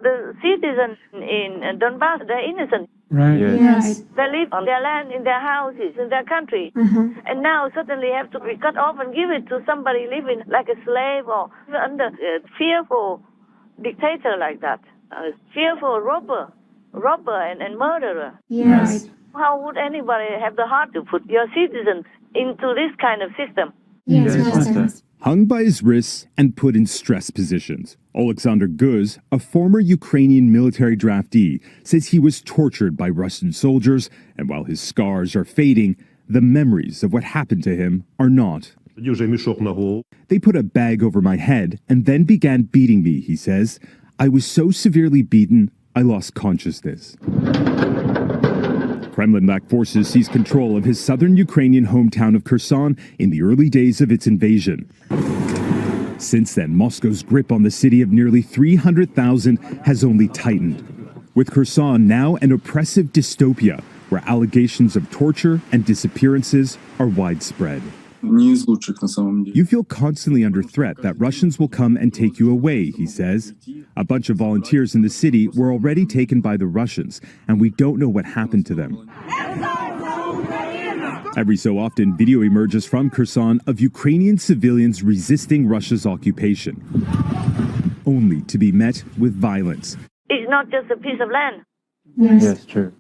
The citizens in Donbass, they're innocent. Right. Yes. They live on their land, in their houses, in their country. And now suddenly have to be cut off and give it to somebody living like a slave or under a fearful dictator like that. A fearful robber and murderer. Yes. How would anybody have the heart to put your citizens into this kind of system? Yes, Yes, Master. Master. Hung by his wrists and put in stress positions, Alexander Guz, a former Ukrainian military draftee, says he was tortured by Russian soldiers, and while his scars are fading, the memories of what happened to him are not. They put a bag over my head and then began beating me, he says. I was so severely beaten, I lost consciousness. Kremlin-backed forces seized control of his southern Ukrainian hometown of Kherson in the early days of its invasion. Since then, Moscow's grip on the city of nearly 300,000 has only tightened, with Kherson now an oppressive dystopia where allegations of torture and disappearances are widespread. You feel constantly under threat that Russians will come and take you away, he says. A bunch of volunteers in the city were already taken by the Russians, and we don't know what happened to them. Every so often, video emerges from Kherson of Ukrainian civilians resisting Russia's occupation, only to be met with violence. It's not just a piece of land. Yes, true.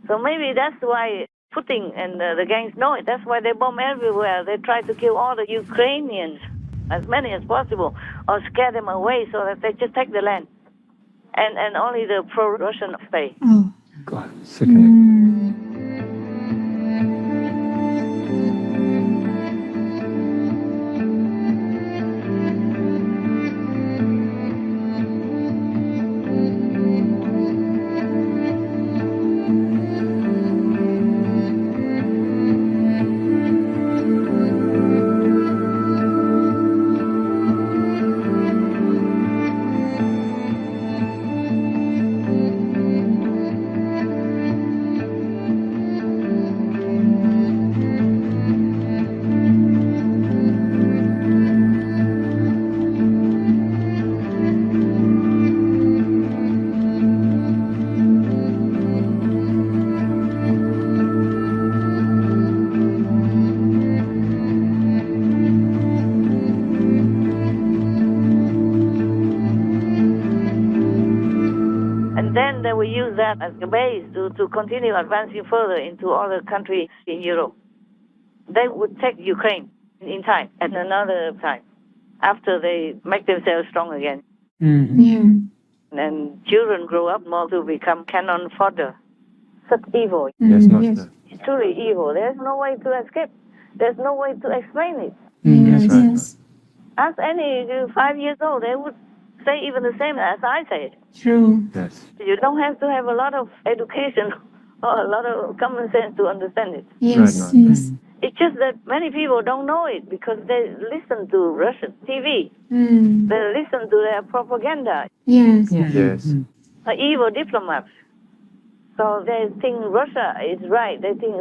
So maybe that's why Putin and the gangs know it. That's why they bomb everywhere. They try to kill all the Ukrainians, as many as possible, or scare them away so that they just take the land. And only the pro-Russian stay. Oh. God, sickening. Then they will use that as a base to continue advancing further into other countries in Europe. They would take Ukraine in time, at another time, after they make themselves strong again. And children grow up more to become cannon fodder. Such evil. Yes, Master. It's truly evil. There's no way to escape. There's no way to explain it. Yes, right. yes. Ask any 5 years old, they would say even the same as I said. True. Yes. You don't have to have a lot of education or a lot of common sense to understand it. Yes, Right, yes. It's just that many people don't know it because they listen to Russian TV. They listen to their propaganda, Yes. Yes. evil diplomats. So they think Russia is right. They think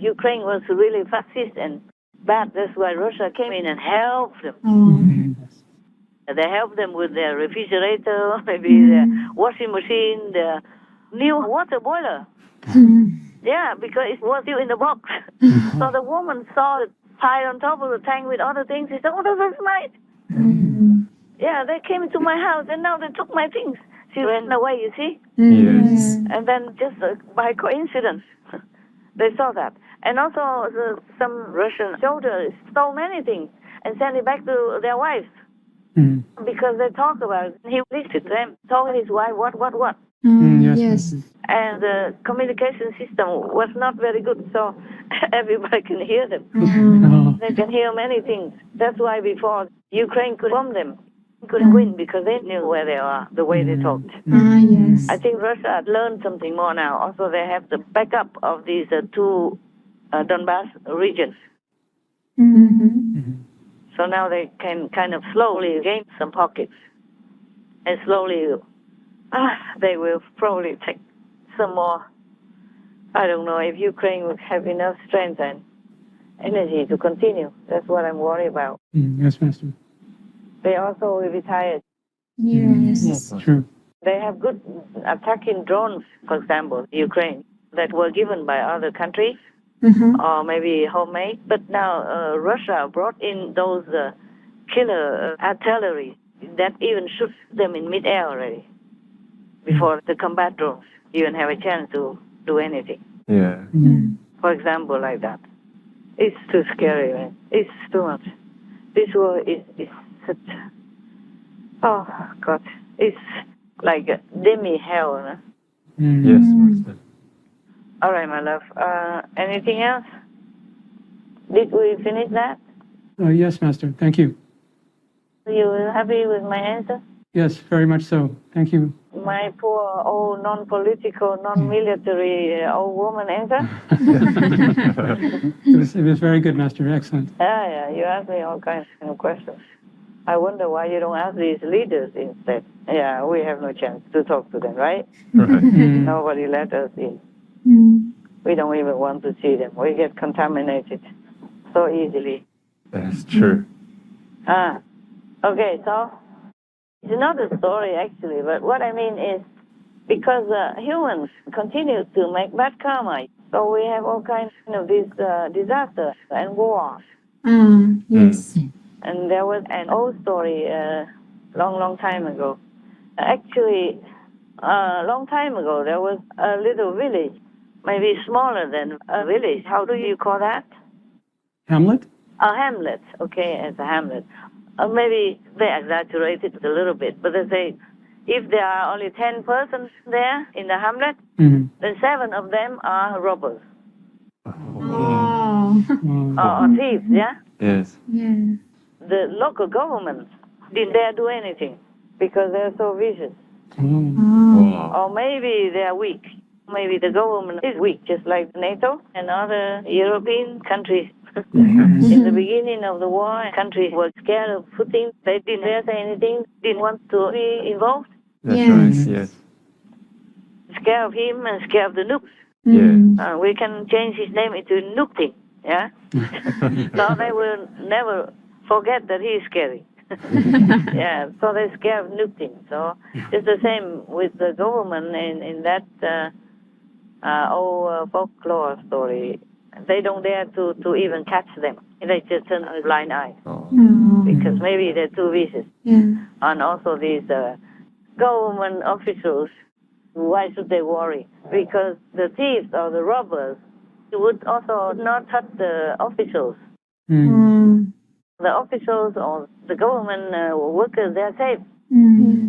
Ukraine was really fascist and bad. That's why Russia came in and helped them. They helped them with their refrigerator, maybe their washing machine, their new water boiler. Yeah, because it was still in the box. So the woman saw it piled on top of the tank with other things. She said, oh, that's nice. Yeah, they came into my house and now they took my things. She ran away, you see? Yes. And then just by coincidence, they saw that. And also some Russian soldiers stole many things and sent it back to their wives. Because they talk about it. He listed them, told his wife what. Yes. And the communication system was not very good, so everybody can hear them. They can hear many things. That's why before Ukraine could bomb them, couldn't win because they knew where they are, the way they talked. Yes. I think Russia had learned something more now. Also, they have the backup of these two Donbass regions. So now they can kind of slowly gain some pockets. And slowly, they will probably take some more. I don't know if Ukraine would have enough strength and energy to continue. That's what I'm worried about. Yes, Master. They also will be tired. Yes. Yes, true. They have good attacking drones, for example, Ukraine, that were given by other countries or maybe homemade. But now Russia brought in those killer artillery that even shoots them in mid-air already before the combat drones even have a chance to do anything. Yeah. For example, like that. It's too scary, man. It's too much. This war is such... Oh, God. It's like a demi-hell. Huh? Yes, Master. All right, my love. Anything else? Did we finish that? Yes, Master. Thank you. You happy with my answer? Yes, very much so. Thank you. My poor old non-political, non-military old woman answer? It was very good, Master. Excellent. Yeah, you asked me all kinds of questions. I wonder why you don't ask these leaders instead. Yeah, we have no chance to talk to them, right? Right. Nobody let us in. We don't even want to see them. We get contaminated so easily. That's true. Okay, so it's another story actually, but what I mean is because humans continue to make bad karma, so we have all kinds of these disasters and wars. Yes. And there was an old story long time ago. Actually, a long time ago, there was a little village, maybe smaller than a village. How do you call that? Hamlet? A hamlet, okay, as a hamlet. Maybe they exaggerated it a little bit, but they say if there are only 10 persons there in the hamlet, then 7 of them are robbers. Or thieves, yeah? Yes. Yeah. The local government didn't dare do anything because they're so vicious. Wow. Or maybe they're weak. Maybe the government is weak, just like NATO and other European countries. In the beginning of the war, countries were scared of Putin. They didn't dare say anything, didn't want to be involved. That's Yes. right. Yes. Scared of him and scared of the nukes. Yeah. We can change his name into Nukting, yeah? So they will never forget that he is scary. Yeah, so they're scared of Nukting. So it's the same with the government in that old folklore story. They don't dare to even catch them. They just turn a blind eye because maybe they're too vicious. Yeah. And also these government officials, why should they worry? Because the thieves or the robbers would also not touch the officials. The officials or the government workers, they're safe.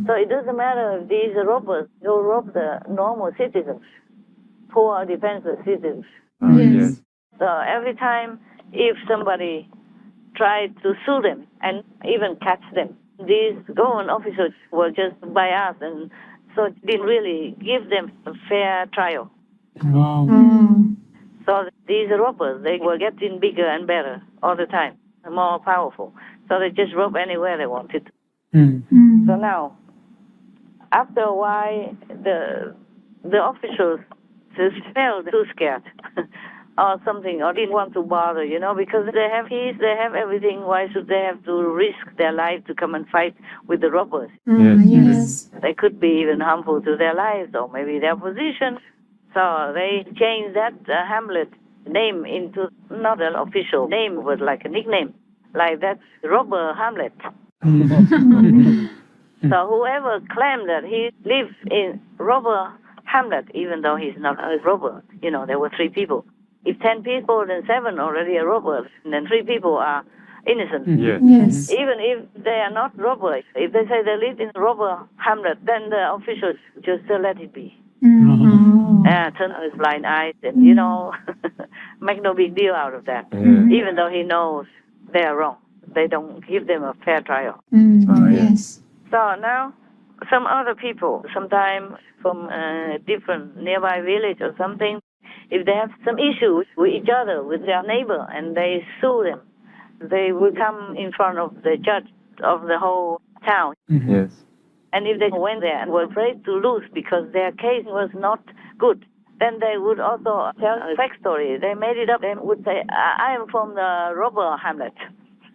So it doesn't matter if these robbers go rob the normal citizens, poor defenseless citizens. Yes. So every time if somebody tried to sue them and even catch them, these government officers were just biased and so didn't really give them a fair trial. So these robbers, they were getting bigger and better all the time, more powerful. So they just rob anywhere they wanted. So now, after a while, the officials just felt too scared or something, or didn't want to bother, because they have peace, they have everything. Why should they have to risk their life to come and fight with the robbers? Yes. They could be even harmful to their lives or maybe their position. So they changed that hamlet name into not an official name, but like a nickname, like that robber hamlet. So whoever claimed that he lives in robber hamlet, even though he's not a robber, there were 3 people. If 10 people, then 7 already are robbers, and then 3 people are innocent. Yes. Even if they are not robbers, if they say they live in a robber hamlet, then the officials just let it be. Turn his blind eyes and, make no big deal out of that. Even though he knows they are wrong. They don't give them a fair trial. Yes. So now, some other people, sometimes from a different nearby village or something, if they have some issues with each other, with their neighbor, and they sue them, they will come in front of the judge of the whole town. Yes. And if they went there and were afraid to lose because their case was not good, then they would also tell a fake story. They made it up. They would say, I am from the robber hamlet.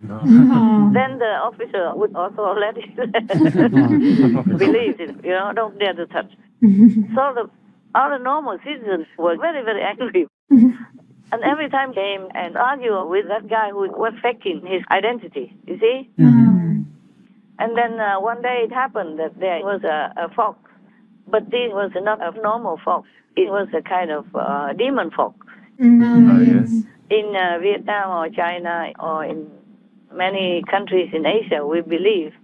Oh. Then the officer would also let it release it, don't dare to touch. So the other normal citizens were very, very angry. And every time came and argue with that guy who was faking his identity, you see? And then one day it happened that there was a fox, but this was not a normal fox. It was a kind of demon fox. Yes. In Vietnam or China or in many countries in Asia, we believe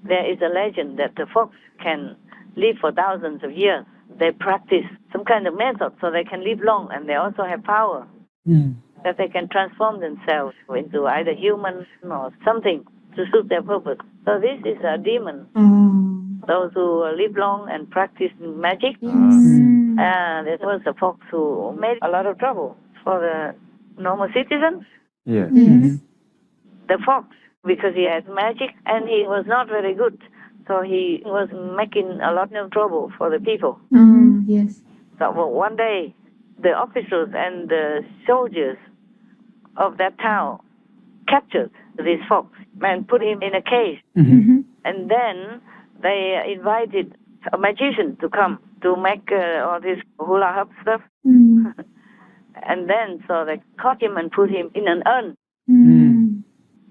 there is a legend that the fox can live for thousands of years. They practice some kind of method so they can live long, and they also have power that they can transform themselves into either human or something to suit their purpose. So this is a demon. Those who live long and practice magic. There was a fox who made a lot of trouble for the normal citizens. Yes. The fox, because he had magic and he was not very good, so he was making a lot of trouble for the people. Yes. So one day, the officers and the soldiers of that town captured this fox and put him in a cage. And then they invited a magician to come to make all this hula hoop stuff. And then so they caught him and put him in an urn.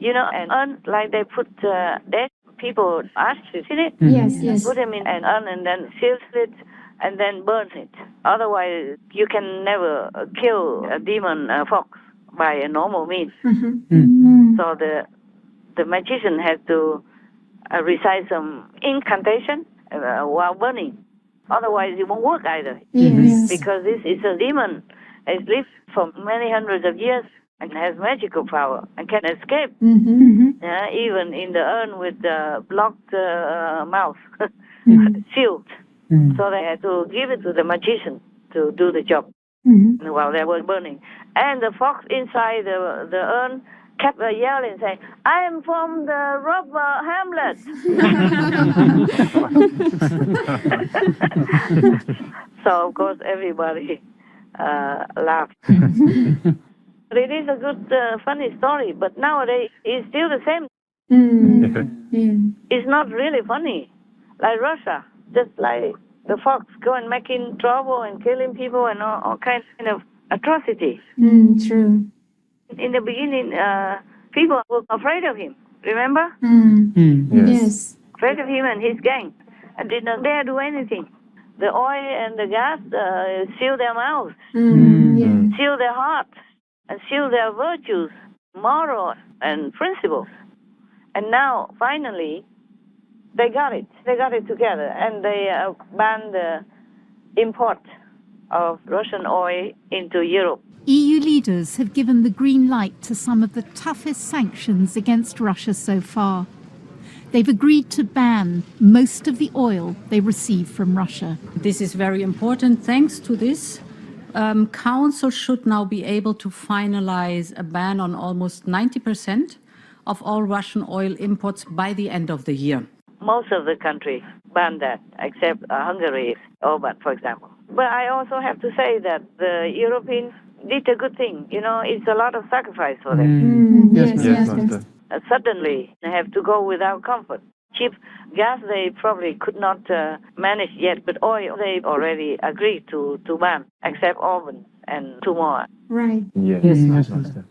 An urn like they put dead people ashes in it. Yes. Put him in an urn and then seal it and then burn it. Otherwise, you can never kill a demon fox by a normal means. So the magician has to recite some incantation while burning. Otherwise, it won't work either. Yes. Because this is a demon. It's lived for many hundreds of years and has magical power and can escape, even in the urn with the blocked mouth, sealed. So they had to give it to the magician to do the job while they were burning. And the fox inside the urn kept yelling, saying, "I am from the robber Hamlet." So, of course, everybody laughed. But it is a good, funny story, but nowadays it's still the same. It's not really funny, like Russia, just like the fox going making trouble and killing people and all kinds of atrocity. True. In the beginning, people were afraid of him, remember? Yes. Afraid of him and his gang, and did not dare do anything. The oil and the gas seal their mouths, seal their hearts, and seal their virtues, moral and principle. And now, finally, they got it. They got it together, and they banned the import of Russian oil into Europe. EU leaders have given the green light to some of the toughest sanctions against Russia so far. They've agreed to ban most of the oil they receive from Russia. This is very important. Thanks to this, Council should now be able to finalize a ban on almost 90% of all Russian oil imports by the end of the year. Most of the countries banned that, except Hungary, Orban, for example. But I also have to say that the Europeans did a good thing. It's a lot of sacrifice for them. Yes. Suddenly, they have to go without comfort. Cheap gas, they probably could not manage yet, but oil, they already agreed to ban, except Orban and two more. Right. Yes, Yes, Master.